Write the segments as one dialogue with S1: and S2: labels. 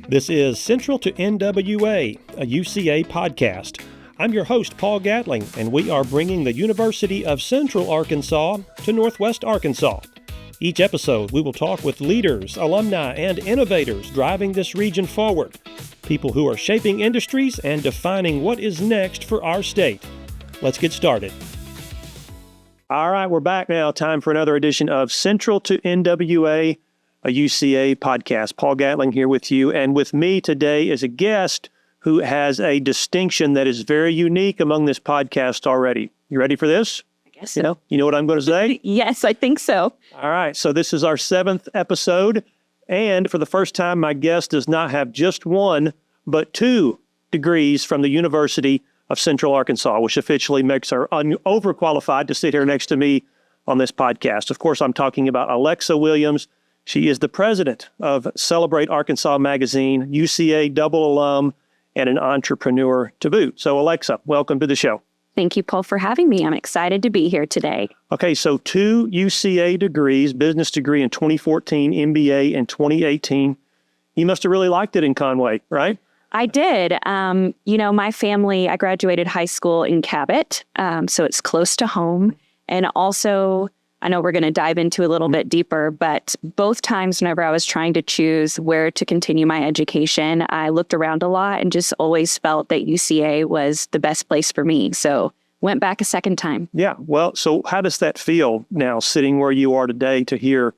S1: This is Central to NWA, a UCA podcast. I'm your host, Paul Gatling, and we are bringing the University of Central Arkansas to Northwest Arkansas. Each episode, we will talk with leaders, alumni, and innovators driving this region forward, people who are shaping industries and defining what is next for our state. Let's get started. All right, we're back now. Time for another edition of Central to NWA, a UCA podcast. Paul Gatling here with you, and with me today is a guest who has a distinction that is very unique among this podcast already. You ready for this?
S2: I guess so.
S1: You know what I'm going to say?
S2: Yes, I think so.
S1: All right, so this is our 7th episode, and for the first time, my guest does not have just one, but 2 degrees from the University of Central Arkansas, which officially makes her overqualified to sit here next to me on this podcast. Of course, I'm talking about Alexa Williams. She is the president of Celebrate Arkansas magazine, UCA double alum, and an entrepreneur to boot. So Alexa, welcome to the show.
S2: Thank you, Paul, for having me. I'm excited to be here today.
S1: Okay, so 2 UCA degrees, business degree in 2014, MBA in 2018. You must have really liked it in Conway, right?
S2: I did. My family, I graduated high school in Cabot, so it's close to home. And also, I know we're going to dive into a little bit deeper, but both times whenever I was trying to choose where to continue my education, I looked around a lot and just always felt that UCA was the best place for me. So went back a second time. Yeah.
S1: Well, so how does that feel now sitting where you are today to hear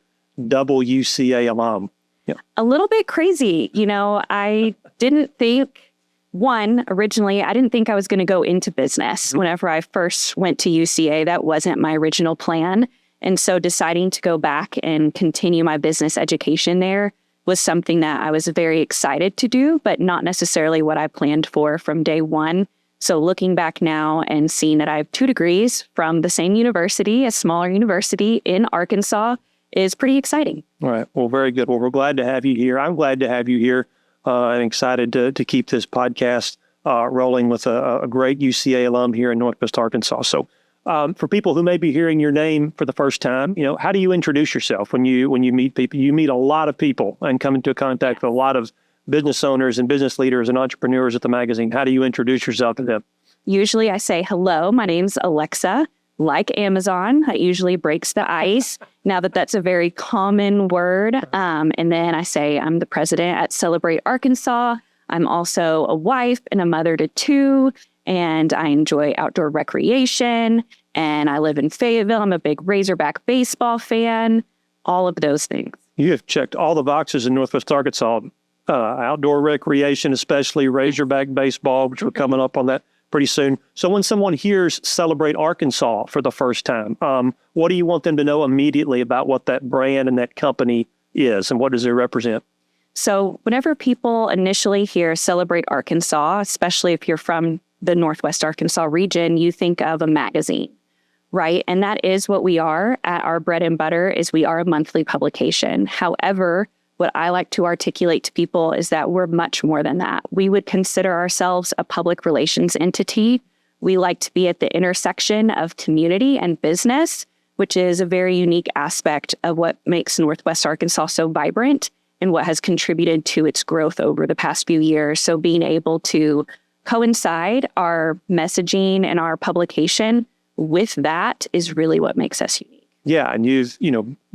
S1: double UCA alum? Yeah.
S2: A little bit crazy. I didn't think, originally, I didn't think I was going to go into business. Whenever I first went to UCA, that wasn't my original plan. And so deciding to go back and continue my business education there was something that I was very excited to do, but not necessarily what I planned for from day one. So looking back now and seeing that I have 2 degrees from the same university, a smaller university in Arkansas, is pretty exciting.
S1: All right. Well, very good. Well, we're glad to have you here. I'm glad to have you here and excited to keep this podcast rolling with a great UCA alum here in Northwest Arkansas. So for people who may be hearing your name for the first time, how do you introduce yourself when you meet people? You meet a lot of people and come into contact with a lot of business owners and business leaders and entrepreneurs at the magazine. How do you introduce yourself to them?
S2: Usually I say, hello, my name's Alexa. Like Amazon, that usually breaks the ice. Now that's a very common word. And then I say I'm the president at Celebrate Arkansas. I'm also a wife and a mother to 2, and I enjoy outdoor recreation, and I live in Fayetteville. I'm a big Razorback baseball fan, all of those things. You
S1: have checked all the boxes in Northwest Arkansas, outdoor recreation, especially Razorback baseball, which we're coming up on that pretty soon. So when someone hears Celebrate Arkansas for the first time, what do you want them to know immediately about what that brand and that company is, and what does it represent?
S2: So whenever people initially hear Celebrate Arkansas, especially if you're from the Northwest Arkansas region, you think of a magazine, right? And that is what we are. At our bread and butter is we are a monthly publication. However, what I like to articulate to people is that we're much more than that. We would consider ourselves a public relations entity. We like to be at the intersection of community and business, which is a very unique aspect of what makes Northwest Arkansas so vibrant and what has contributed to its growth over the past few years. So being able to coincide our messaging and our publication with that is really what makes us unique.
S1: Yeah, and you've,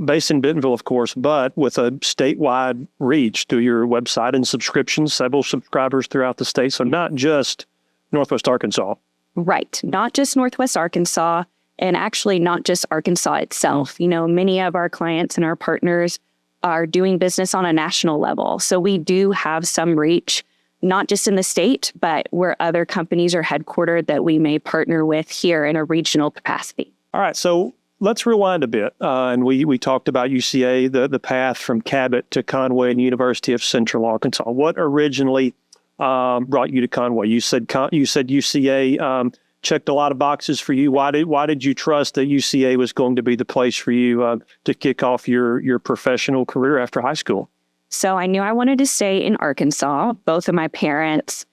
S1: based in Bentonville, of course, but with a statewide reach through your website and subscriptions, several subscribers throughout the state. So not just Northwest Arkansas.
S2: Right. Not just Northwest Arkansas, and actually not just Arkansas itself. Many of our clients and our partners are doing business on a national level. So we do have some reach, not just in the state, but where other companies are headquartered that we may partner with here in a regional capacity.
S1: All right. So let's rewind a bit. And we talked about UCA, the path from Cabot to Conway and University of Central Arkansas. What originally brought you to Conway? You said UCA checked a lot of boxes for you. Why did you trust that UCA was going to be the place for you to kick off your professional career after high school?
S2: So I knew I wanted to stay in Arkansas. Both of my parents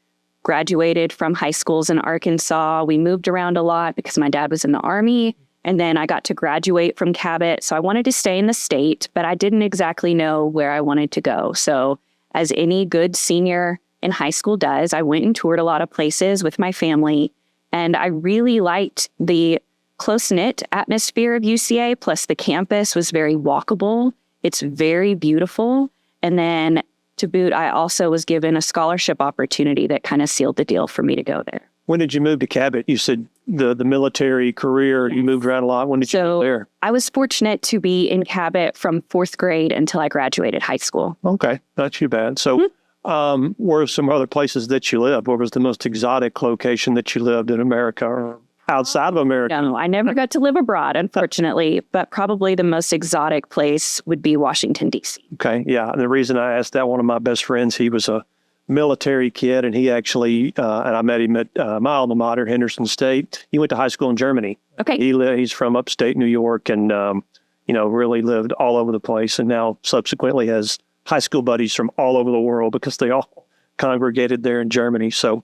S2: graduated from high schools in Arkansas. We moved around a lot because my dad was in the Army. And then I got to graduate from Cabot. So I wanted to stay in the state, but I didn't exactly know where I wanted to go. So as any good senior in high school does. I went and toured a lot of places with my family, and I really liked the close-knit atmosphere of UCA, plus the campus was very walkable. It's very beautiful. And then to boot, I also was given a scholarship opportunity that kind of sealed the deal for me to go there.
S1: When did you move to Cabot? You said the military career, you moved around a lot. When did you move there?
S2: I was fortunate to be in Cabot from 4th grade until I graduated high school.
S1: Okay, not too bad. So where are some other places that you lived? What was the most exotic location that you lived in America or outside of America?
S2: No, I never got to live abroad, unfortunately, but probably the most exotic place would be Washington, D.C.
S1: Okay, yeah. And the reason I asked that, one of my best friends, he was a military kid, and he actually, and I met him at my alma mater, Henderson State. He went to high school in Germany.
S2: Okay.
S1: He's from upstate New York and, really lived all over the place, and now subsequently has high school buddies from all over the world because they all congregated there in Germany. So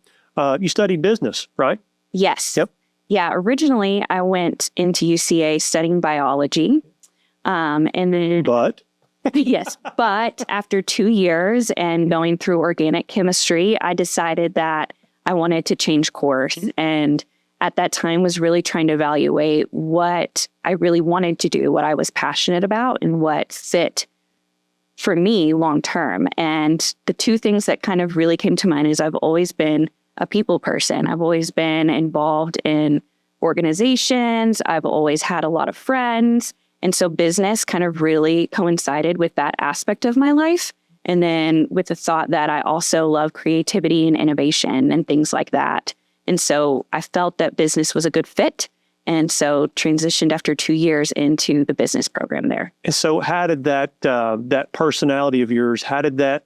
S1: you studied business, right?
S2: Yes.
S1: Yep.
S2: Yeah, originally I went into UCA studying biology. And then yes, but after 2 years and going through organic chemistry, I decided that I wanted to change course. And at that time was really trying to evaluate what I really wanted to do, what I was passionate about, and what fit for me long term. And the two things that kind of really came to mind is I've always been a people person. I've always been involved in organizations. I've always had a lot of friends. And so business kind of really coincided with that aspect of my life. And then with the thought that I also love creativity and innovation and things like that. And so I felt that business was a good fit. And so transitioned after 2 years into the business program there.
S1: And so how did that personality of yours, how did that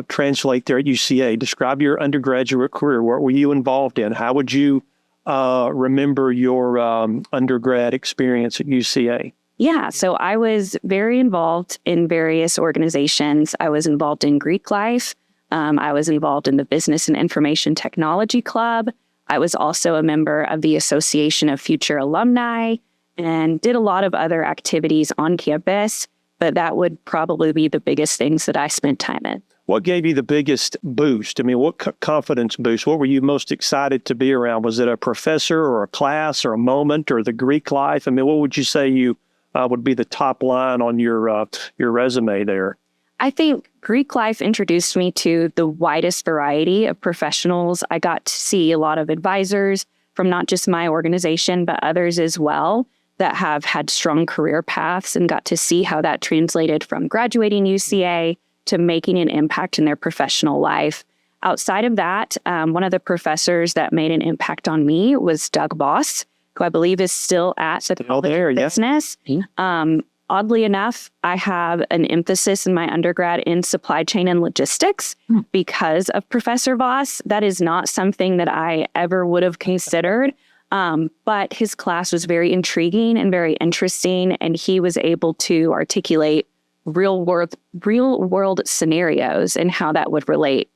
S1: translate there at UCA? Describe your undergraduate career. What were you involved in? How would you remember your undergrad experience at UCA?
S2: Yeah, so I was very involved in various organizations. I was involved in Greek life. I was involved in the Business and Information Technology Club. I was also a member of the Association of Future Alumni and did a lot of other activities on campus, but that would probably be the biggest things that I spent time in.
S1: What gave you the biggest boost? I mean, what confidence boost? What were you most excited to be around? Was it a professor or a class or a moment or the Greek life? I mean, what would you say you would be the top line on your resume there?
S2: I think Greek life introduced me to the widest variety of professionals. I got to see a lot of advisors from not just my organization, but others as well that have had strong career paths, and got to see how that translated from graduating UCA to making an impact in their professional life. Outside of that, one of the professors that made an impact on me was Doug Boss, who I believe is still at the College of Business. Oddly enough, I have an emphasis in my undergrad in supply chain and logistics because of Professor Voss. That is not something that I ever would have considered, but his class was very intriguing and very interesting, and he was able to articulate real world scenarios and how that would relate.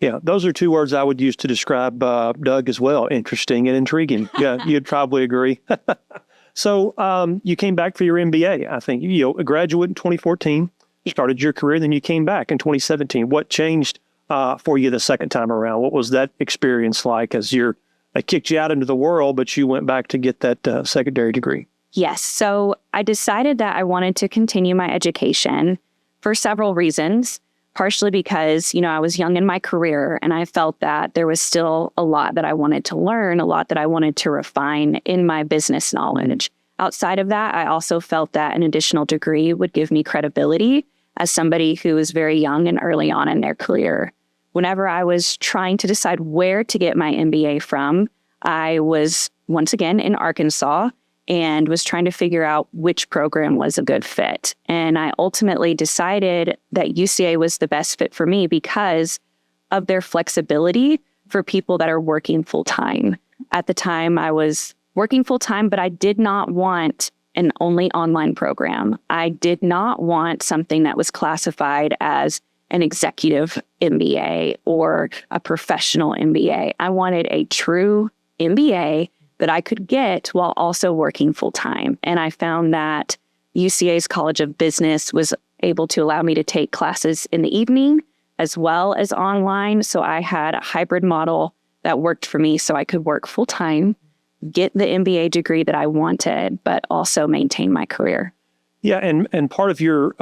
S1: Yeah, those are two words I would use to describe Doug as well. Interesting and intriguing. Yeah, you'd probably agree. So you came back for your MBA, I think. You a graduate in 2014, started your career, then you came back in 2017. What changed for you the second time around? What was that experience like as they kicked you out into the world, but you went back to get that secondary degree?
S2: Yes. So I decided that I wanted to continue my education for several reasons. Partially because, I was young in my career and I felt that there was still a lot that I wanted to learn, a lot that I wanted to refine in my business knowledge. Outside of that, I also felt that an additional degree would give me credibility as somebody who is very young and early on in their career. Whenever I was trying to decide where to get my MBA from, I was once again in Arkansas and was trying to figure out which program was a good fit. And I ultimately decided that UCA was the best fit for me because of their flexibility for people that are working full-time. At the time, I was working full-time, but I did not want an only online program. I did not want something that was classified as an executive MBA or a professional MBA. I wanted a true MBA that I could get while also working full-time. And I found that UCA's College of Business was able to allow me to take classes in the evening as well as online. So I had a hybrid model that worked for me so I could work full time, get the MBA degree that I wanted, but also maintain my career.
S1: Yeah, and part of your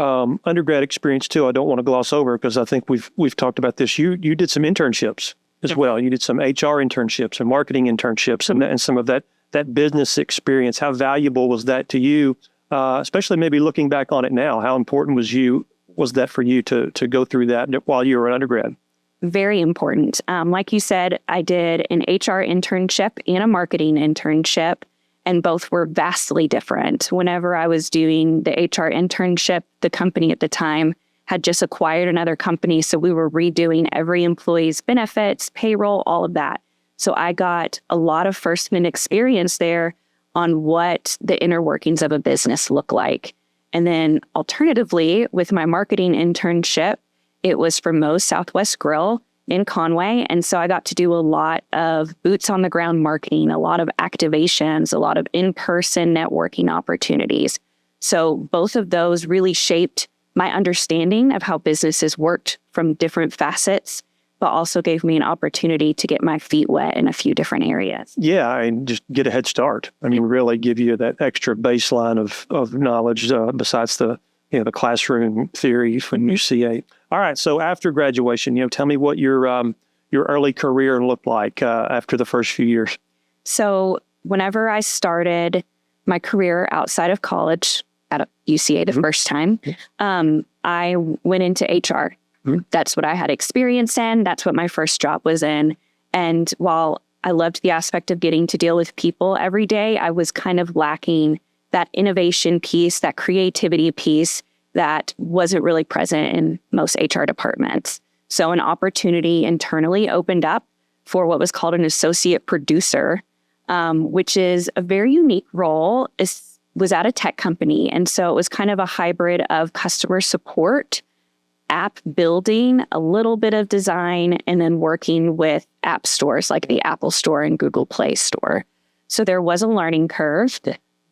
S1: undergrad experience too, I don't want to gloss over because I think we've talked about this. You did some internships as well. You did some HR internships and marketing internships and some of that business experience. How valuable was that to you, especially maybe looking back on it now? How important was that for you to go through that while you were an undergrad?
S2: Very important. Like you said, I did an HR internship and a marketing internship, and both were vastly different. Whenever I was doing the HR internship, the company at the time had just acquired another company, so we were redoing every employee's benefits, payroll, all of that. So I got a lot of first-hand experience there on what the inner workings of a business look like. And then alternatively, with my marketing internship, it was for Moe's Southwest Grill in Conway. And so I got to do a lot of boots on the ground marketing, a lot of activations, a lot of in-person networking opportunities. So both of those really shaped my understanding of how businesses worked from different facets, but also gave me an opportunity to get my feet wet in a few different areas.
S1: Yeah, and just get a head start. I mean, really give you that extra baseline of knowledge besides the classroom theory from UCA. All right, so after graduation, tell me what your early career looked like after the first few years.
S2: So whenever I started my career outside of college at UCA the first time, I went into HR. That's what I had experience in. That's what my first job was in. And while I loved the aspect of getting to deal with people every day, I was kind of lacking that innovation piece, that creativity piece that wasn't really present in most HR departments. So an opportunity internally opened up for what was called an associate producer, which is a very unique role. It was at a tech company. And so it was kind of a hybrid of customer support, app building, a little bit of design, and then working with app stores like the Apple Store and Google Play Store. So there was a learning curve,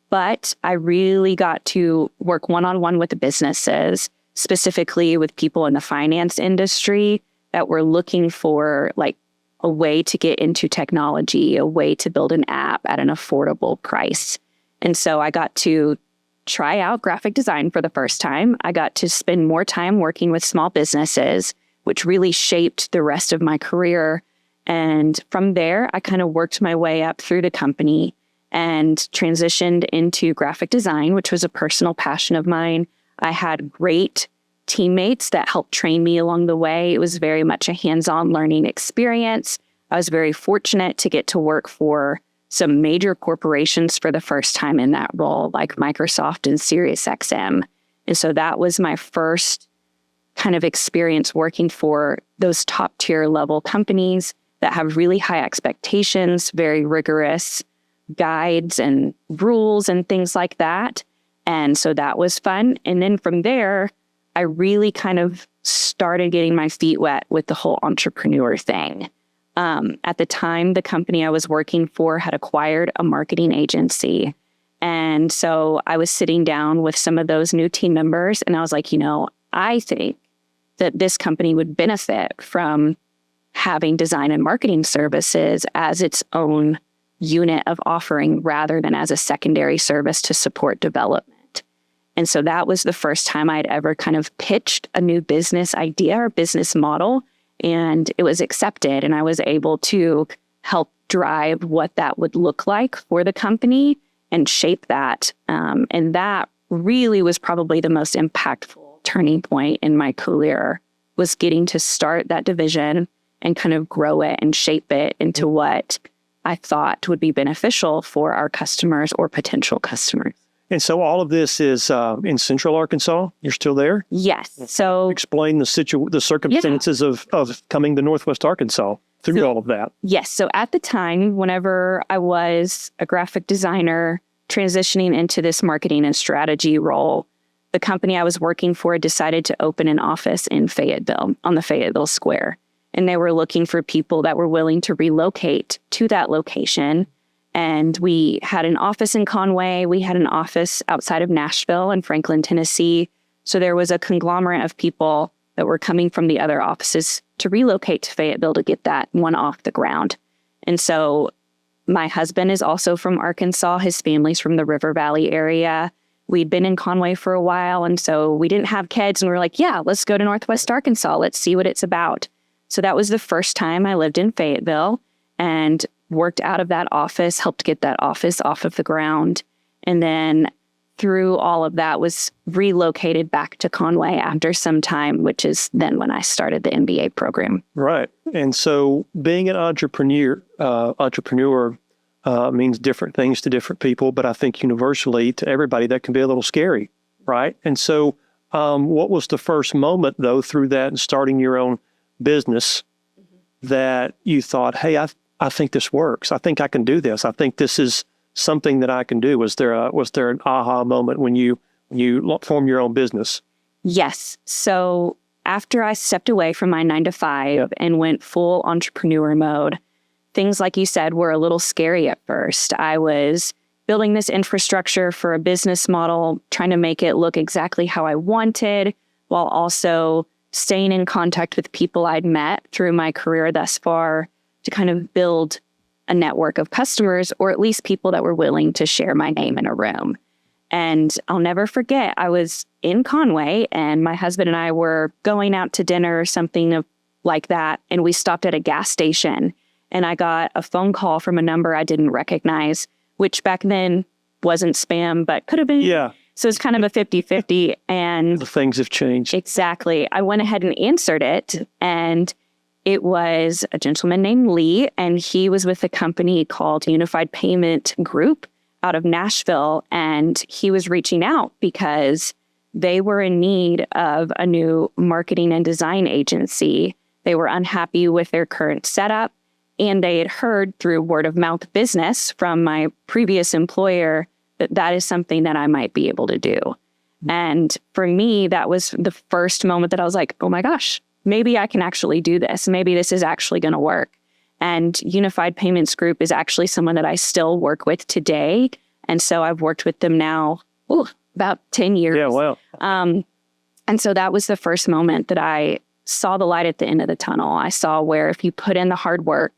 S2: but I really got to work one-on-one with the businesses, specifically with people in the finance industry that were looking for like a way to get into technology, a way to build an app at an affordable price. And so I got to try out graphic design for the first time. I got to spend more time working with small businesses, which really shaped the rest of my career. And from there, I kind of worked my way up through the company and transitioned into graphic design, which was a personal passion of mine. I had great teammates that helped train me along the way. It was very much a hands-on learning experience. I was very fortunate to get to work for some major corporations for the first time in that role, like Microsoft and SiriusXM. And so that was my first kind of experience working for those top tier level companies that have really high expectations, very rigorous guides and rules and things like that. And so that was fun. And then from there, I really kind of started getting my feet wet with the whole entrepreneur thing. At the time, the company I was working for had acquired a marketing agency. And so I was sitting down with some of those new team members and I was like, I think that this company would benefit from having design and marketing services as its own unit of offering rather than as a secondary service to support development. And so that was the first time I'd ever kind of pitched a new business idea or business model, and it was accepted. And I was able to help drive what that would look like for the company and shape that. And that really was probably the most impactful turning point in my career, was getting to start that division and kind of grow it and shape it into what I thought would be beneficial for our customers or potential customers.
S1: And so all of this is in Central Arkansas? You're still there?
S2: Yes. So
S1: explain the circumstances of coming to Northwest Arkansas through all of that.
S2: Yes. So at the time, whenever I was a graphic designer transitioning into this marketing and strategy role, the company I was working for decided to open an office in Fayetteville on the Fayetteville Square. And they were looking for people that were willing to relocate to that location. And we had an office in Conway. We had an office outside of Nashville and Franklin, Tennessee. So there was a conglomerate of people that were coming from the other offices to relocate to Fayetteville to get that one off the ground. And so my husband is also from Arkansas. His family's from the River Valley area. We'd been in Conway for a while, and so we didn't have kids, and we were like, yeah, let's go to Northwest Arkansas. Let's see what it's about. So that was the first time I lived in Fayetteville and worked out of that office, helped get that office off of the ground. And then through all of that was relocated back to Conway after some time, which is then when I started the MBA program.
S1: Right. And so being an entrepreneur means different things to different people, but I think universally to everybody that can be a little scary, right? And so what was the first moment, though, through that and starting your own business that you thought, hey, I think this works. I think I can do this. I think this is something that I can do. Was there an aha moment when you formed your own business?
S2: Yes. So after I stepped away from my 9-to-5 and went full entrepreneur mode, things like you said were a little scary at first. I was building this infrastructure for a business model, trying to make it look exactly how I wanted, while also staying in contact with people I'd met through my career thus far to kind of build a network of customers, or at least people that were willing to share my name in a room. And I'll never forget, I was in Conway and my husband and I were going out to dinner or something like that. And we stopped at a gas station and I got a phone call from a number I didn't recognize, which back then wasn't spam, but could have been.
S1: Yeah.
S2: So it's kind of a 50-50. And
S1: the things have changed.
S2: Exactly. I went ahead and answered it, and it was a gentleman named Lee, and he was with a company called Unified Payment Group out of Nashville, and he was reaching out because they were in need of a new marketing and design agency. They were unhappy with their current setup, and they had heard through word of mouth business from my previous employer that that is something that I might be able to do. And for me, that was the first moment that I was like, oh my gosh, maybe I can actually do this. Maybe this is actually going to work. And Unified Payments Group is actually someone that I still work with today. And so I've worked with them now about 10 years.
S1: Yeah, wow.
S2: And so that was the first moment that I saw the light at the end of the tunnel. I saw where if you put in the hard work,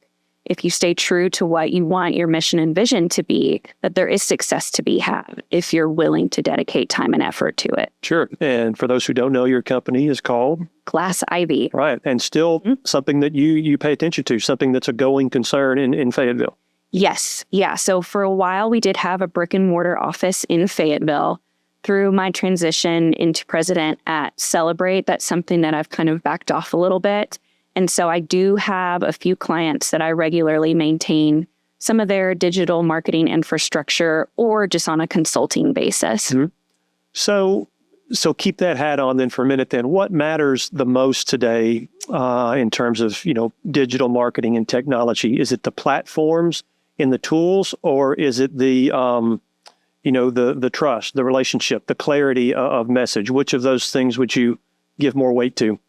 S2: if you stay true to what you want your mission and vision to be, that there is success to be had if you're willing to dedicate time and effort to it.
S1: Sure. And for those who don't know, your company is called?
S2: Glass Ivy.
S1: Right. And still something that you pay attention to, something that's a going concern in Fayetteville.
S2: Yes. Yeah. So for a while, we did have a brick and mortar office in Fayetteville. Through my transition into president at Celebrate, that's something that I've kind of backed off a little bit. And so I do have a few clients that I regularly maintain some of their digital marketing infrastructure or just on a consulting basis.
S1: Mm-hmm. So keep that hat on then for a minute then. What matters the most today in terms of, digital marketing and technology? Is it the platforms and the tools, or is it the trust, the relationship, the clarity of message? Which of those things would you give more weight to?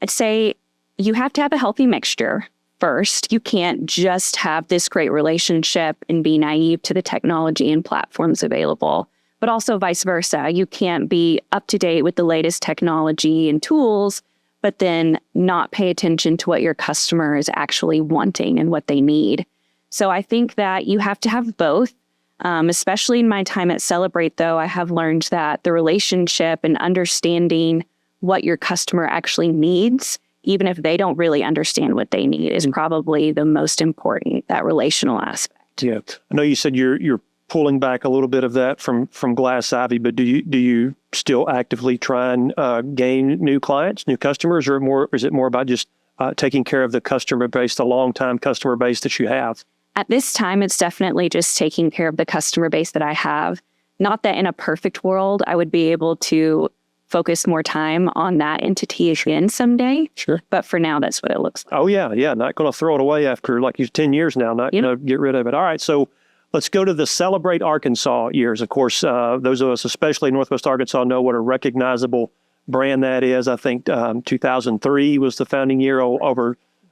S2: I'd say you have to have a healthy mixture first. You can't just have this great relationship and be naive to the technology and platforms available, but also vice versa. You can't be up to date with the latest technology and tools, but then not pay attention to what your customer is actually wanting and what they need. So I think that you have to have both. Especially in my time at Celebrate, though, I have learned that the relationship and understanding what your customer actually needs, even if they don't really understand what they need, is probably the most important, that relational aspect.
S1: Yeah. I know you said you're pulling back a little bit of that from Glass Ivy, but do you still actively try and gain new clients, new customers, or is it more about just taking care of the customer base, the long-time customer base that you have?
S2: At this time, it's definitely just taking care of the customer base that I have. Not that in a perfect world, I would be able to focus more time on that entity again someday.
S1: Sure.
S2: But for now, that's what it looks like.
S1: Oh, yeah. Yeah. Not going to throw it away after 10 years now, not going to get rid of it. All right. So let's go to the Celebrate Arkansas years. Of course, those of us, especially in Northwest Arkansas, know what a recognizable brand that is. I think 2003 was the founding year.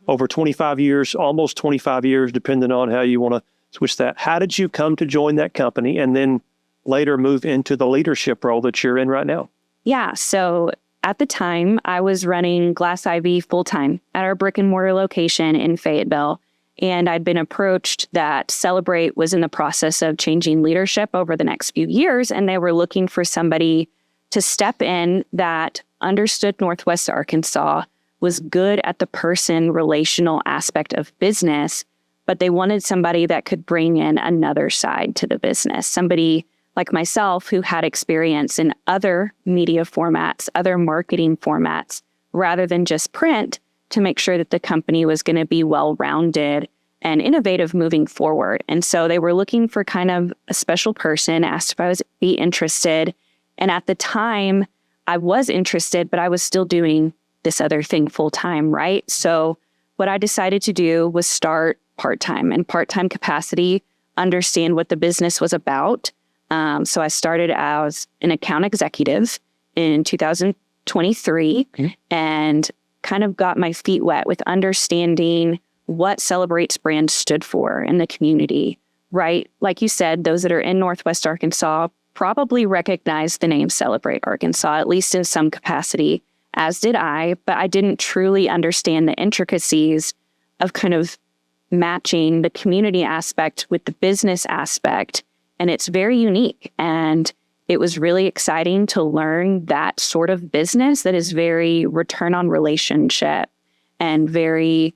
S1: Over 25 years, almost 25 years, depending on how you want to switch that. How did you come to join that company and then later move into the leadership role that you're in right now?
S2: Yeah. So at the time, I was running Glass Ivy full-time at our brick and mortar location in Fayetteville. And I'd been approached that Celebrate was in the process of changing leadership over the next few years, and they were looking for somebody to step in that understood Northwest Arkansas, was good at the person relational aspect of business, but they wanted somebody that could bring in another side to the business, somebody like myself who had experience in other media formats, other marketing formats, rather than just print, to make sure that the company was going to be well-rounded and innovative moving forward. And so they were looking for kind of a special person, asked if I was be interested. And at the time, I was interested, but I was still doing this other thing full-time, right? So what I decided to do was start part-time and part-time capacity, understand what the business was about. So I started as an account executive in 2023 and kind of got my feet wet with understanding what Celebrate's brand stood for in the community, right? Like you said, those that are in Northwest Arkansas probably recognize the name Celebrate Arkansas, at least in some capacity, as did I, but I didn't truly understand the intricacies of kind of matching the community aspect with the business aspect. And it's very unique. And it was really exciting to learn that sort of business that is very return on relationship and very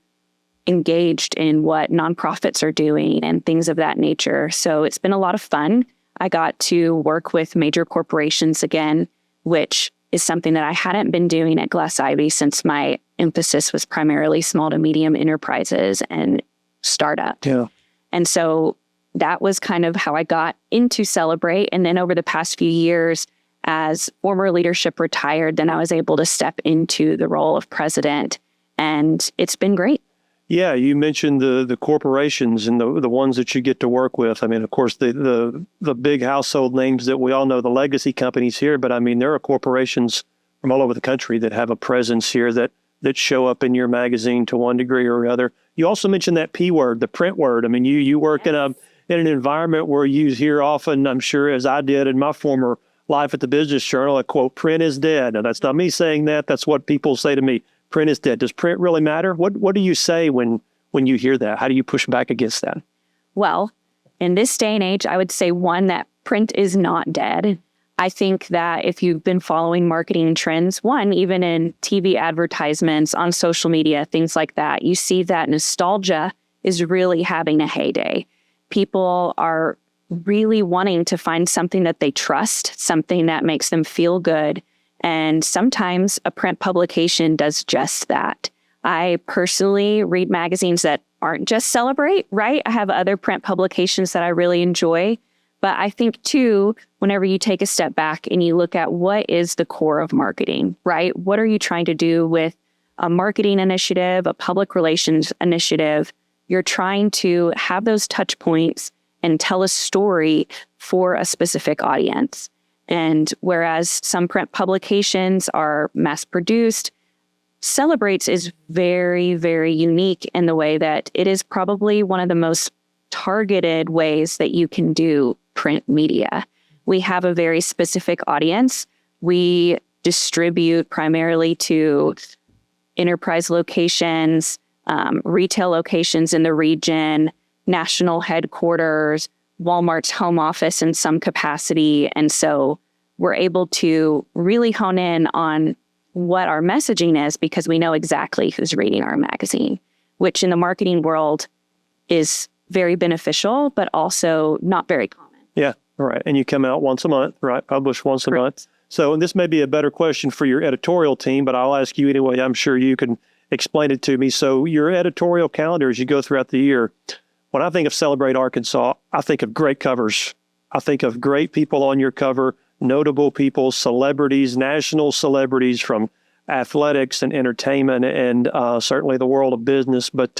S2: engaged in what nonprofits are doing and things of that nature. So it's been a lot of fun. I got to work with major corporations again, which is something that I hadn't been doing at Glass Ivy since my emphasis was primarily small to medium enterprises and startup.
S1: Yeah.
S2: And so that was kind of how I got into Celebrate. And then over the past few years, as former leadership retired, then I was able to step into the role of president. And it's been great.
S1: Yeah, you mentioned the corporations and the ones that you get to work with. I mean, of course, the big household names that we all know, the legacy companies here, but I mean, there are corporations from all over the country that have a presence here that show up in your magazine to one degree or other. You also mentioned that P word, the print word. I mean, you work in an environment where you hear often, I'm sure, as I did in my former life at the Business Journal, a quote, print is dead. Now, that's not me saying that. That's what people say to me. Print is dead. Does print really matter? What do you say when you hear that? How do you push back against that?
S2: Well, in this day and age, I would say, one, that print is not dead. I think that if you've been following marketing trends, one, even in TV advertisements, on social media, things like that, you see that nostalgia is really having a heyday. People are really wanting to find something that they trust, something that makes them feel good. And sometimes a print publication does just that. I personally read magazines that aren't just Celebrate, right? I have other print publications that I really enjoy. But I think, too, whenever you take a step back and you look at what is the core of marketing, right? What are you trying to do with a marketing initiative, a public relations initiative? You're trying to have those touch points and tell a story for a specific audience. And whereas some print publications are mass-produced, Celebrate's is very, very unique in the way that it is probably one of the most targeted ways that you can do print media. We have a very specific audience. We distribute primarily to enterprise locations, retail locations in the region, national headquarters, Walmart's home office in some capacity. And so we're able to really hone in on what our messaging is because we know exactly who's reading our magazine, which in the marketing world is very beneficial, but also not very common.
S1: Yeah, all right. And you come out once a month, right? Publish once a month. So, and this may be a better question for your editorial team, but I'll ask you anyway. I'm sure you can explain it to me. So your editorial calendar as you go throughout the year, when I think of Celebrate Arkansas, I think of great covers. I think of great people on your cover, notable people, celebrities, national celebrities from athletics and entertainment and certainly the world of business. But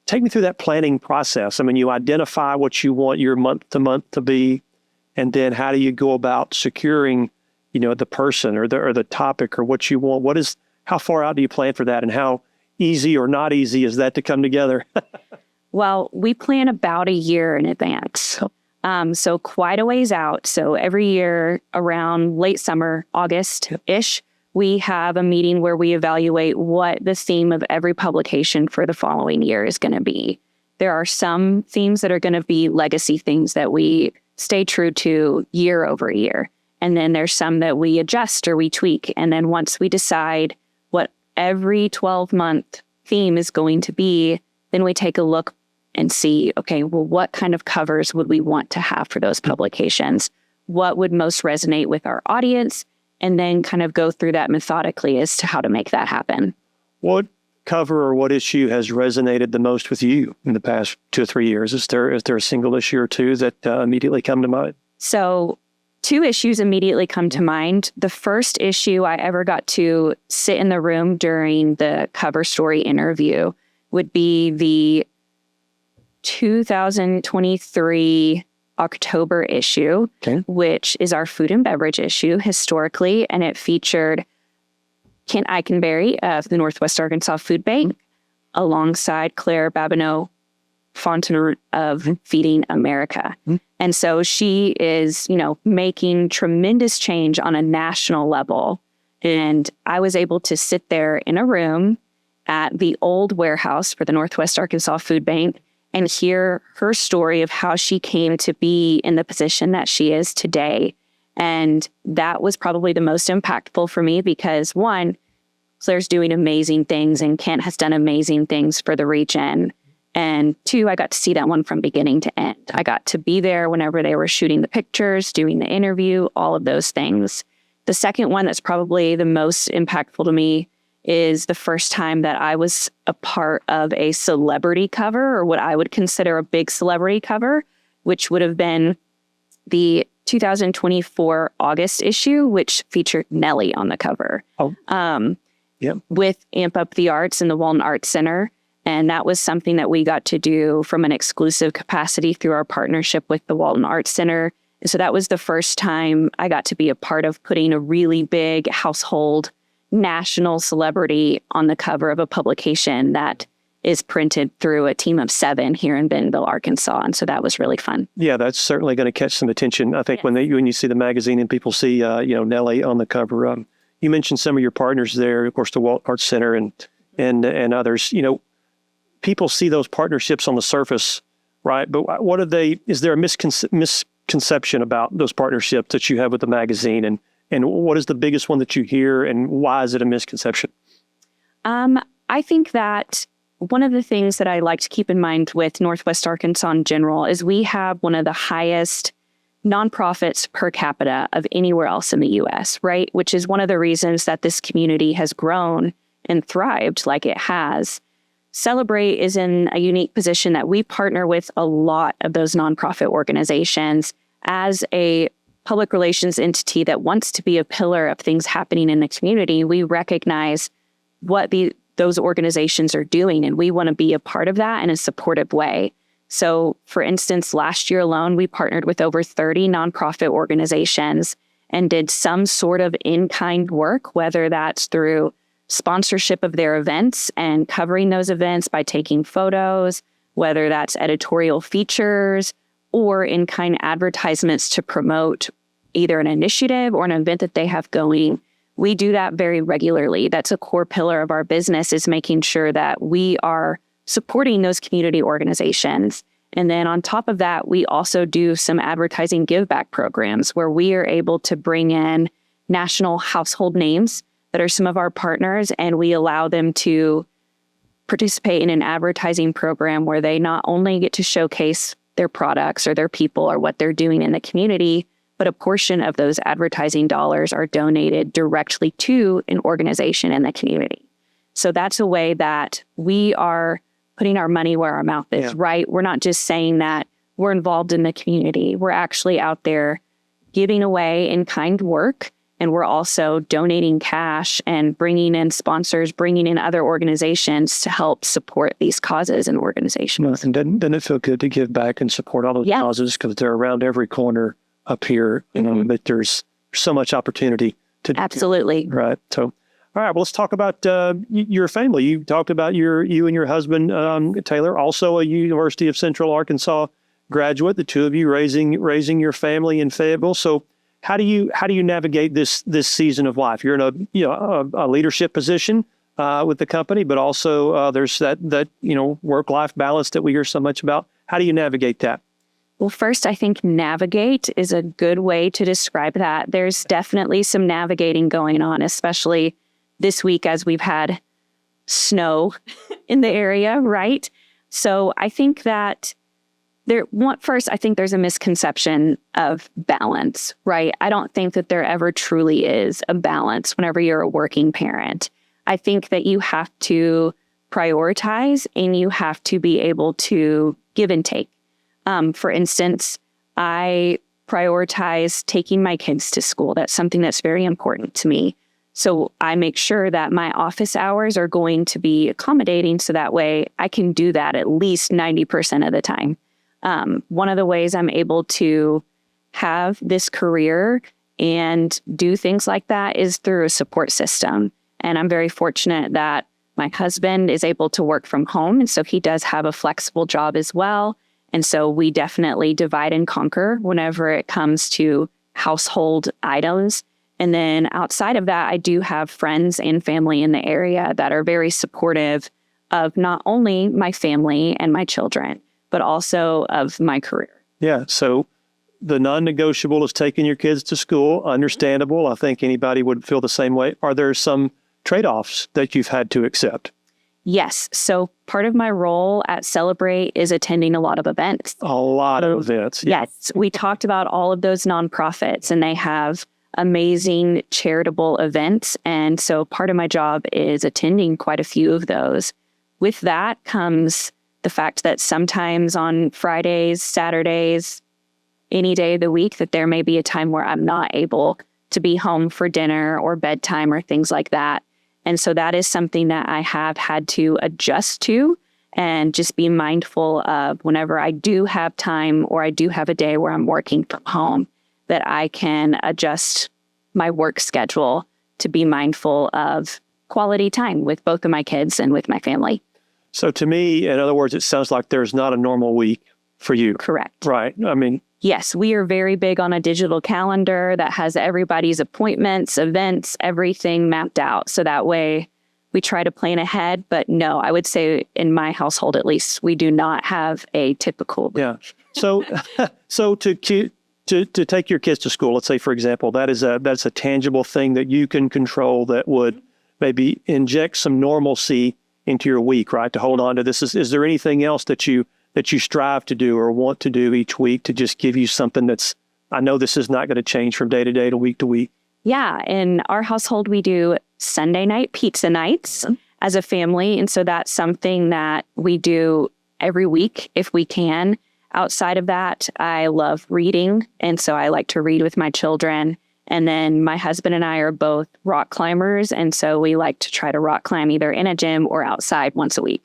S1: take me through that planning process. I mean, you identify what you want your month to month to be, and then how do you go about securing, the person or the topic or what you want? How far out do you plan for that, and how easy or not easy is that to come together?
S2: Well, we plan about a year in advance. So quite a ways out. So every year around late summer, August-ish, we have a meeting where we evaluate what the theme of every publication for the following year is going to be. There are some themes that are going to be legacy things that we stay true to year over year. And then there's some that we adjust or we tweak. And then once we decide what every 12-month theme is going to be, then we take a look and see, okay, well, what kind of covers would we want to have for those publications? What would most resonate with our audience? And then kind of go through that methodically as to how to make that happen.
S1: What cover or what issue has resonated the most with you in the past 2 or 3 years? Is there a single issue or two that immediately come to mind?
S2: So 2 issues immediately come to mind. The first issue I ever got to sit in the room during the cover story interview would be the 2023 October issue, which is our food and beverage issue historically, and it featured Kent Eikenberry of the Northwest Arkansas Food Bank alongside Claire Babineau Fontenot of Feeding America. And so she is, making tremendous change on a national level. And I was able to sit there in a room at the old warehouse for the Northwest Arkansas Food Bank and hear her story of how she came to be in the position that she is today. And that was probably the most impactful for me because 1, Claire's doing amazing things and Kent has done amazing things for the region. And 2, I got to see that one from beginning to end. I got to be there whenever they were shooting the pictures, doing the interview, all of those things. The second one that's probably the most impactful to me is the first time that I was a part of a celebrity cover, or what I would consider a big celebrity cover, which would have been the 2024 August issue, which featured Nelly on the cover. With Amp Up the Arts and the Walton Arts Center. And that was something that we got to do from an exclusive capacity through our partnership with the Walton Arts Center. And so that was the first time I got to be a part of putting a really big household national celebrity on the cover of a publication that is printed through a team of 7 here in Bentonville, Arkansas. And so that was really fun.
S1: Yeah, that's certainly going to catch some attention. I think when you see the magazine and people see, Nelly on the cover. You mentioned some of your partners there, of course, the Walton Arts Center and others. People see those partnerships on the surface, right? But what are they? Is there a misconception about those partnerships that you have with the magazine? And what is the biggest one that you hear, and why is it a misconception?
S2: I think that one of the things that I like to keep in mind with Northwest Arkansas in general is we have one of the highest nonprofits per capita of anywhere else in the U.S., right? Which is one of the reasons that this community has grown and thrived like it has. Celebrate is in a unique position that we partner with a lot of those nonprofit organizations as a public relations entity that wants to be a pillar of things happening in the community. We recognize what those organizations are doing, and we want to be a part of that in a supportive way. So, for instance, last year alone, we partnered with over 30 nonprofit organizations and did some sort of in-kind work, whether that's through sponsorship of their events and covering those events by taking photos, whether that's editorial features or in-kind advertisements to promote either an initiative or an event that they have going. We do that very regularly. That's a core pillar of our business, is making sure that we are supporting those community organizations. And then on top of that, we also do some advertising give back programs where we are able to bring in national household names that are some of our partners, and we allow them to participate in an advertising program where they not only get to showcase their products or their people or what they're doing in the community, but a portion of those advertising dollars are donated directly to an organization in the community. So that's a way that we are putting our money where our mouth is, right? We're not just saying that we're involved in the community. We're actually out there giving away in-kind work, and we're also donating cash and bringing in sponsors, bringing in other organizations to help support these causes and organizations.
S1: And doesn't it feel good to give back and support all those causes, because they're around every corner up here, but there's so much opportunity to
S2: Absolutely.
S1: Right. So, all right, well, let's talk about your family. You talked about you and your husband, Taylor, also a University of Central Arkansas graduate, the two of you raising your family in Fayetteville. So how do you navigate this season of life? You're in a leadership position with the company, but also there's that work-life balance that we hear so much about. How do you navigate that?
S2: Well, first, I think navigate is a good way to describe that. There's definitely some navigating going on, especially this week as we've had snow in the area, right? So I think that I think there's a misconception of balance, right? I don't think that there ever truly is a balance whenever you're a working parent. I think that you have to prioritize and you have to be able to give and take. For instance, I prioritize taking my kids to school. That's something that's very important to me. So I make sure that my office hours are going to be accommodating so that way I can do that at least 90% of the time. One of the ways I'm able to have this career and do things like that is through a support system. And I'm very fortunate that my husband is able to work from home. And so he does have a flexible job as well. And so we definitely divide and conquer whenever it comes to household items. And then outside of that, I do have friends and family in the area that are very supportive of not only my family and my children, but also of my career.
S1: Yeah. So the non-negotiable is taking your kids to school. Understandable. I think anybody would feel the same way. Are there some trade-offs that you've had to accept?
S2: Yes. So part of my role at Celebrate is attending a lot of events.
S1: A lot of events. Yeah.
S2: Yes. We talked about all of those nonprofits, and they have amazing charitable events. And so part of my job is attending quite a few of those. With that comes the fact that sometimes on Fridays, Saturdays, any day of the week, that there may be a time where I'm not able to be home for dinner or bedtime or things like that. And so that is something that I have had to adjust to and just be mindful of whenever I do have time or I do have a day where I'm working from home, that I can adjust my work schedule to be mindful of quality time with both of my kids and with my family.
S1: So to me, in other words, it sounds like there's not a normal week for you.
S2: Correct.
S1: Right. I mean,
S2: yes, we are very big on a digital calendar that has everybody's appointments, events, everything mapped out. So that way we try to plan ahead. But no, I would say in my household, at least, we do not have a typical week.
S1: Yeah. So, to take your kids to school, let's say, for example, that's a tangible thing that you can control that would maybe inject some normalcy into your week, right? To hold on to this. Is there anything else that you strive to do or want to do each week to just give you something that's, I know this is not going to change from day to day to week?
S2: Yeah. In our household, we do Sunday night pizza nights as a family. And so that's something that we do every week if we can. Outside of that, I love reading. And so I like to read with my children. And then my husband and I are both rock climbers. And so we like to try to rock climb either in a gym or outside once a week.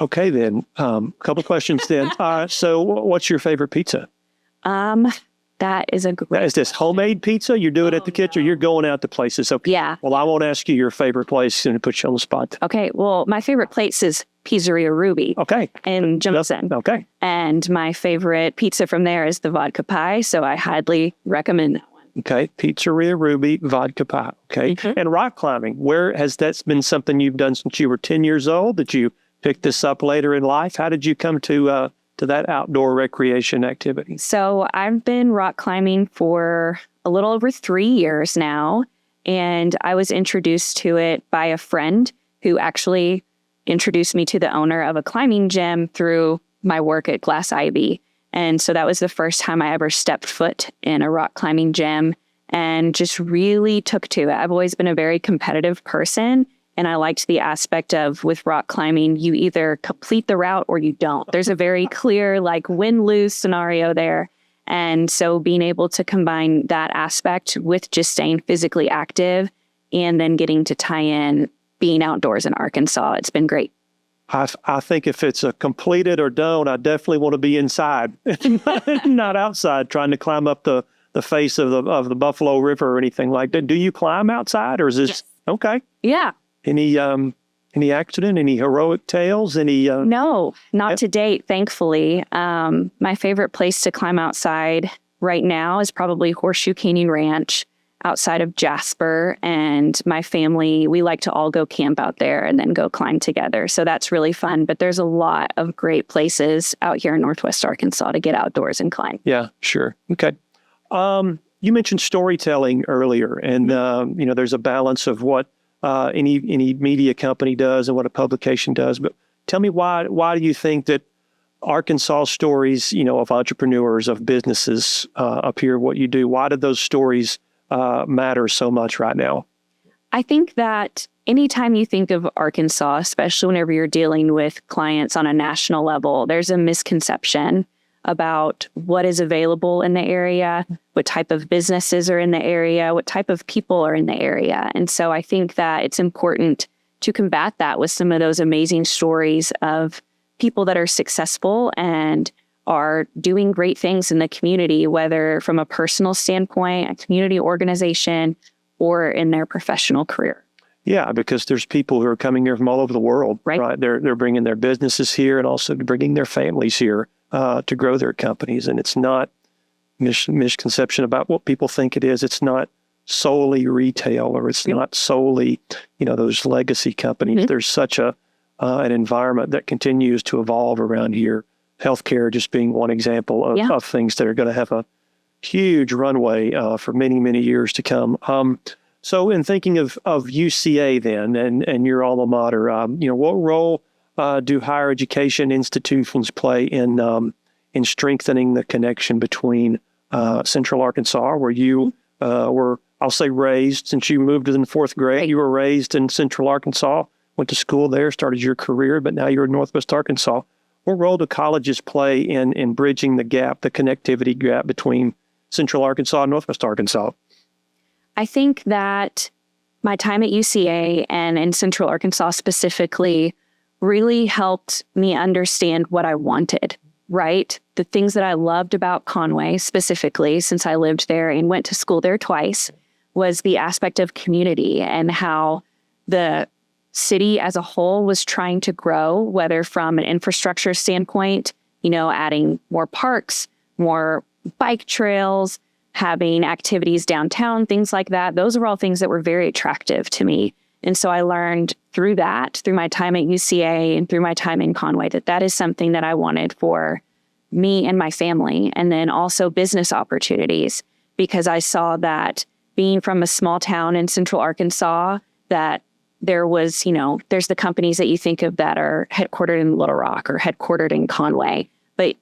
S1: Okay, then. A couple questions then. So what's your favorite pizza?
S2: That is a great
S1: Is this homemade pizza? You do it at the kitchen or you're going out to places? Okay.
S2: Yeah.
S1: Well, I won't ask you your favorite place and put you on the spot.
S2: Okay. Well, my favorite place is Pizzeria Ruby.
S1: Okay.
S2: In Jemison.
S1: Okay.
S2: And my favorite pizza from there is the vodka pie. So I highly recommend that one.
S1: Okay. Pizzeria Ruby, vodka pie. Okay. Mm-hmm. And rock climbing, where has that been something you've done since you were 10 years old? Did you pick this up later in life? How did you come to that outdoor recreation activity?
S2: So I've been rock climbing for a little over 3 years now. And I was introduced to it by a friend who actually introduced me to the owner of a climbing gym through my work at Glass Ivy. And so that was the first time I ever stepped foot in a rock climbing gym and just really took to it. I've always been a very competitive person. And I liked the aspect of with rock climbing, you either complete the route or you don't. There's a very clear win-lose scenario there. And so being able to combine that aspect with just staying physically active and then getting to tie in being outdoors in Arkansas, it's been great.
S1: I think if it's a complete it or don't, I definitely want to be inside, not outside trying to climb up the face of the Buffalo River or anything like that. Do you climb outside or is this? Yes. Okay.
S2: Yeah.
S1: Any accident, any heroic tales,
S2: No, not to date, thankfully. My favorite place to climb outside right now is probably Horseshoe Canyon Ranch outside of Jasper. And my family, we like to all go camp out there and then go climb together. So that's really fun. But there's a lot of great places out here in Northwest Arkansas to get outdoors and climb.
S1: Yeah, sure. Okay. You mentioned storytelling earlier, and there's a balance of what any media company does and what a publication does. But tell me, why do you think that Arkansas stories, of entrepreneurs, of businesses up here, what you do, why do those stories matter so much right now?
S2: I think that anytime you think of Arkansas, especially whenever you're dealing with clients on a national level, there's a misconception about what is available in the area, what type of businesses are in the area, what type of people are in the area. And so I think that it's important to combat that with some of those amazing stories of people that are successful and are doing great things in the community, whether from a personal standpoint, a community organization, or in their professional career.
S1: Yeah, because there's people who are coming here from all over the world, right? They're bringing their businesses here and also bringing their families here to grow their companies. And it's not misconception about what people think it is. It's not solely retail, or it's not solely, those legacy companies. Mm-hmm. There's such an environment that continues to evolve around here. Healthcare just being one example of things that are going to have a huge runway for many, many years to come. So in thinking of UCA then and your alma mater, what role do higher education institutions play in strengthening the connection between Central Arkansas, where you were, I'll say, raised, since you moved in the fourth grade? Right. You were raised in Central Arkansas, went to school there, started your career, but now you're in Northwest Arkansas. What role do colleges play in bridging the gap, the connectivity gap between Central Arkansas and Northwest Arkansas?
S2: I think that my time at UCA and in Central Arkansas specifically really helped me understand what I wanted, right? The things that I loved about Conway specifically, since I lived there and went to school there twice, was the aspect of community and how the city as a whole was trying to grow, whether from an infrastructure standpoint, adding more parks, more bike trails, having activities downtown, things like that. Those are all things that were very attractive to me. And so I learned through my time at UCA and through my time in Conway, that is something that I wanted for me and my family. And then also business opportunities, because I saw that being from a small town in Central Arkansas, that there was, there's the companies that you think of that are headquartered in Little Rock or headquartered in Conway. But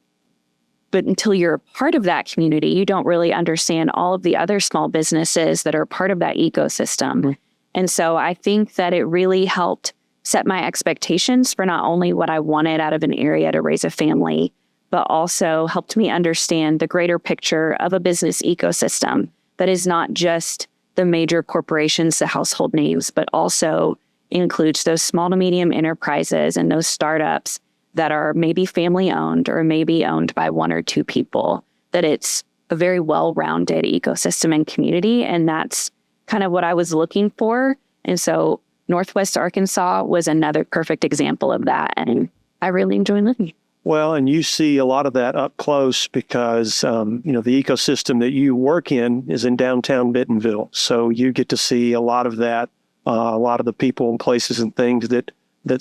S2: until you're a part of that community, you don't really understand all of the other small businesses that are part of that ecosystem. Mm-hmm. And so I think that it really helped set my expectations for not only what I wanted out of an area to raise a family, but also helped me understand the greater picture of a business ecosystem that is not just the major corporations, the household names, but also includes those small to medium enterprises and those startups that are maybe family owned or maybe owned by one or two people, that it's a very well-rounded ecosystem and community. And that's kind of what I was looking for. And so Northwest Arkansas was another perfect example of that. And I really enjoy living.
S1: Well, and you see a lot of that up close because, the ecosystem that you work in is in downtown Bentonville. So you get to see a lot of that, a lot of the people and places and things that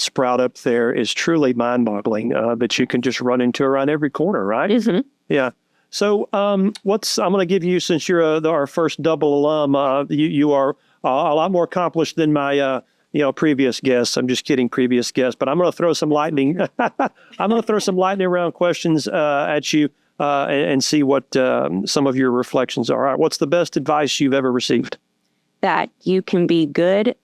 S1: sprout up there is truly mind-boggling, that you can just run into around every corner, right?
S2: Mm-hmm.
S1: Yeah. So I'm going to give you, since you're our first double alum, you are a lot more accomplished than my previous guests. I'm just kidding, previous guests, but I'm going to throw some lightning. I'm going to throw some lightning round questions at you and see what some of your reflections are. All right, what's the best advice you've ever received?
S2: That you can be good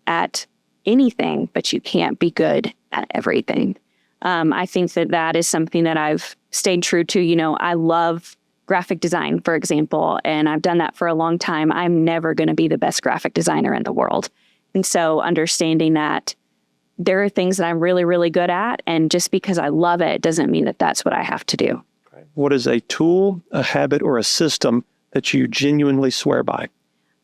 S2: at anything, but you can't be good at everything. I think that is something that I've stayed true to. I love graphic design, for example, and I've done that for a long time. I'm never going to be the best graphic designer in the world. And so understanding that there are things that I'm really, really good at, and just because I love it doesn't mean that that's what I have to do.
S1: What is a tool, a habit, or a system that you genuinely swear by?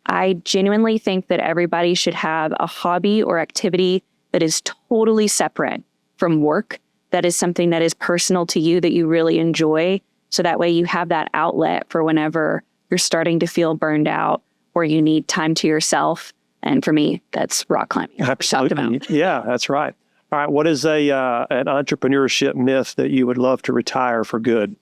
S2: I genuinely think that everybody should have a hobby or activity that is totally separate from work, that is something that is personal to you, that you really enjoy, So that way you have that outlet for whenever you're starting to feel burned out or you need time to yourself. And for me, that's rock climbing.
S1: Absolutely. Yeah, that's right. All right. What is an entrepreneurship myth that you would love to retire for good?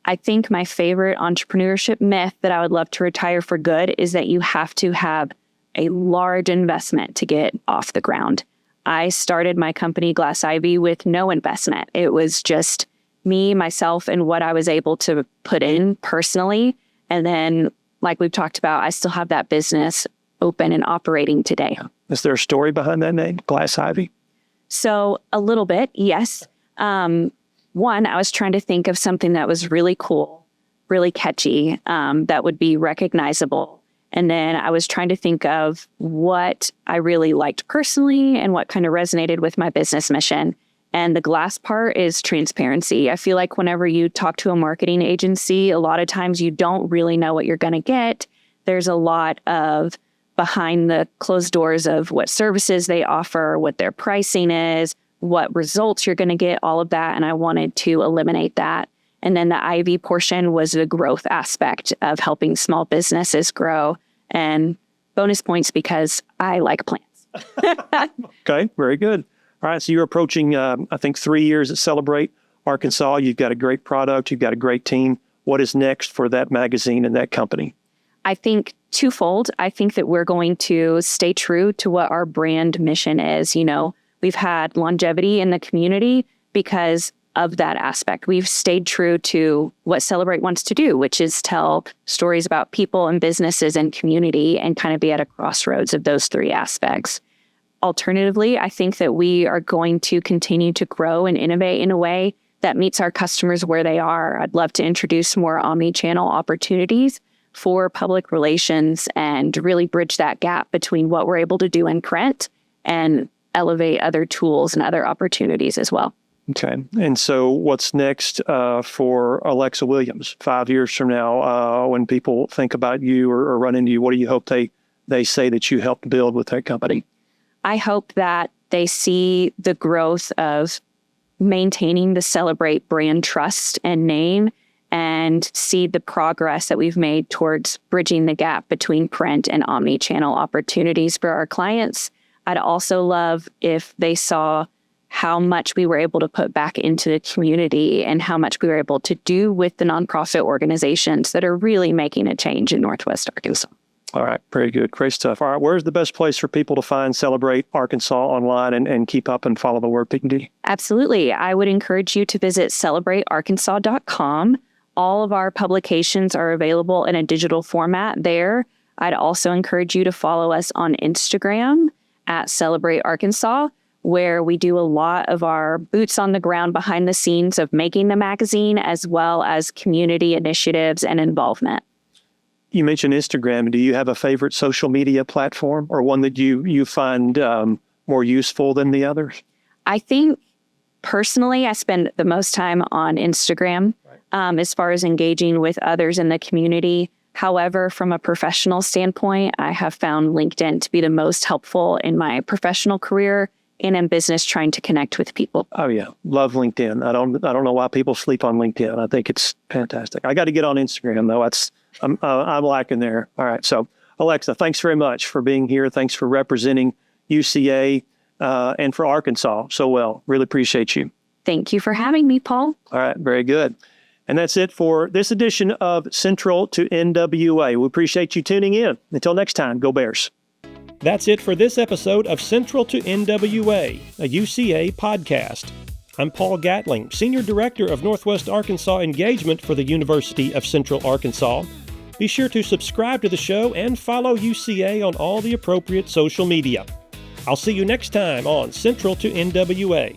S2: I think my favorite entrepreneurship myth that I would love to retire for good is that you have to have a large investment to get off the ground. I started my company, Glass Ivy, with no investment. It was just me, myself, and what I was able to put in personally. And then, like we've talked about, I still have that business open and operating today.
S1: Is there a story behind that name, Glass Ivy?
S2: So a little bit, yes. One, I was trying to think of something that was really cool, really catchy, that would be recognizable. And then I was trying to think of what I really liked personally and what kind of resonated with my business mission. And the glass part is transparency. I feel like whenever you talk to a marketing agency, a lot of times you don't really know what you're going to get. There's a lot of behind the closed doors of what services they offer, what their pricing is, what results you're going to get, all of that. And I wanted to eliminate that. And then the Ivy portion was the growth aspect of helping small businesses grow. And bonus points because I like plants.
S1: Okay, very good. All right, so you're approaching, I think, 3 years at Celebrate Arkansas. You've got a great product. You've got a great team. What is next for that magazine and that company?
S2: I think twofold. I think that we're going to stay true to what our brand mission is. You know, we've had longevity in the community because of that aspect. We've stayed true to what Celebrate wants to do, which is tell stories about people and businesses and community and kind of be at a crossroads of those three aspects. Alternatively, I think that we are going to continue to grow and innovate in a way that meets our customers where they are. I'd love to introduce more omni-channel opportunities for public relations and really bridge that gap between what we're able to do in print and elevate other tools and other opportunities as well.
S1: Okay. And so what's next for Alexa Williams 5 years from now when people think about you or run into you? What do you hope they say that you helped build with that company?
S2: I hope that they see the growth of maintaining the Celebrate brand trust and name and see the progress that we've made towards bridging the gap between print and omni-channel opportunities for our clients. I'd also love if they saw how much we were able to put back into the community and how much we were able to do with the nonprofit organizations that are really making a change in Northwest Arkansas.
S1: All right. Very good. Great stuff. All right. Where's the best place for people to find Celebrate Arkansas online and keep up and follow the work that you do?
S2: Absolutely. I would encourage you to visit celebratearkansas.com. All of our publications are available in a digital format there. I'd also encourage you to follow us on Instagram at Celebrate Arkansas, where we do a lot of our boots on the ground behind the scenes of making the magazine, as well as community initiatives and involvement.
S1: You mentioned Instagram. Do you have a favorite social media platform or one that you find more useful than the others?
S2: I think personally, I spend the most time on Instagram as far as engaging with others in the community. However, from a professional standpoint, I have found LinkedIn to be the most helpful in my professional career and in business trying to connect with people.
S1: Oh yeah, love LinkedIn. I don't know why people sleep on LinkedIn. I think it's fantastic. I got to get on Instagram though. I'm lacking there. All right. So Alexa, thanks very much for being here. Thanks for representing UCA and for Arkansas so well. Really appreciate you.
S2: Thank you for having me, Paul.
S1: All right. Very good. And that's it for this edition of Central to NWA. We appreciate you tuning in. Until next time, go Bears. That's it for this episode of Central to NWA, a UCA podcast. I'm Paul Gatling, Senior Director of Northwest Arkansas Engagement for the University of Central Arkansas. Be sure to subscribe to the show and follow UCA on all the appropriate social media. I'll see you next time on Central to NWA.